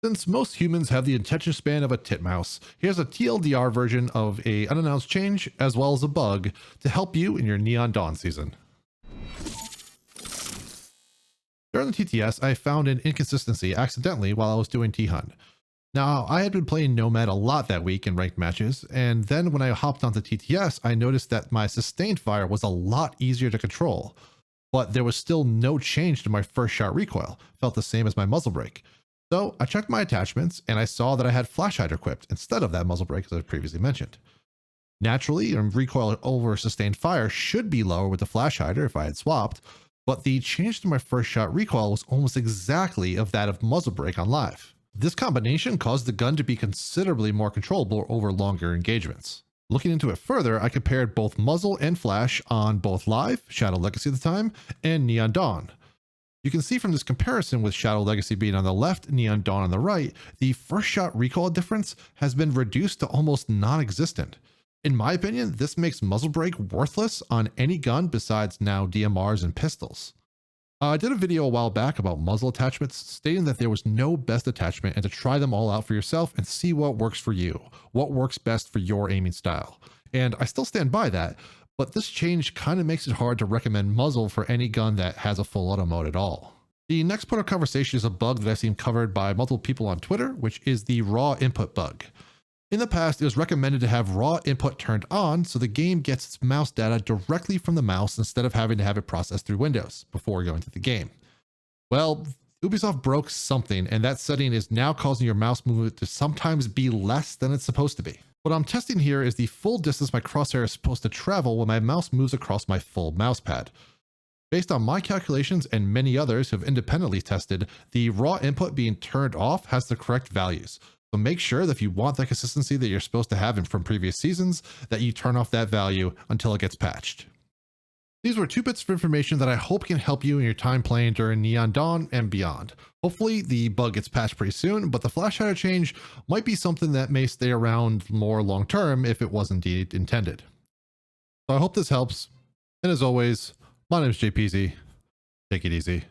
Since most humans have the attention span of a titmouse, here's a TLDR version of a unannounced change as well as a bug to help you in your Neon Dawn season. During the TTS, I found an inconsistency accidentally while I was doing T-Hunt. Now, I had been playing Nomad a lot that week in ranked matches, and then when I hopped onto TTS, I noticed that my sustained fire was a lot easier to control, but there was still no change to my first shot recoil, felt the same as my muzzle brake. So I checked my attachments and I saw that I had flash hider equipped instead of that muzzle brake as I previously mentioned. Naturally, recoil over sustained fire should be lower with the flash hider if I had swapped, but the change to my first shot recoil was almost exactly of that of muzzle brake on live. This combination caused the gun to be considerably more controllable over longer engagements. Looking into it further, I compared both muzzle and flash on both live, Shadow Legacy at the time, and Neon Dawn. You can see from this comparison with Shadow Legacy being on the left, Neon Dawn on the right, the first shot recoil difference has been reduced to almost non-existent. In my opinion, this makes muzzle brake worthless on any gun besides now DMRs and pistols. I did a video a while back about muzzle attachments, stating that there was no best attachment and to try them all out for yourself and see what works for you, what works best for your aiming style. And I still stand by that, but this change kind of makes it hard to recommend muzzle for any gun that has a full auto mode at all. The next point of conversation is a bug that I've seen covered by multiple people on Twitter, which is the raw input bug. In the past, it was recommended to have raw input turned on so the game gets its mouse data directly from the mouse instead of having to have it processed through Windows before going to the game. Well, Ubisoft broke something, and that setting is now causing your mouse movement to sometimes be less than it's supposed to be. What I'm testing here is the full distance my crosshair is supposed to travel when my mouse moves across my full mouse pad. Based on my calculations and many others who have independently tested, the raw input being turned off has the correct values. So make sure that if you want that consistency that you're supposed to have from previous seasons, that you turn off that value until it gets patched. These were 2 bits of information that I hope can help you in your time playing during Neon Dawn and beyond. Hopefully the bug gets patched pretty soon, but the flash hider change might be something that may stay around more long term if it was indeed intended. So I hope this helps, and as always, my name is Jpeasy. Take it easy.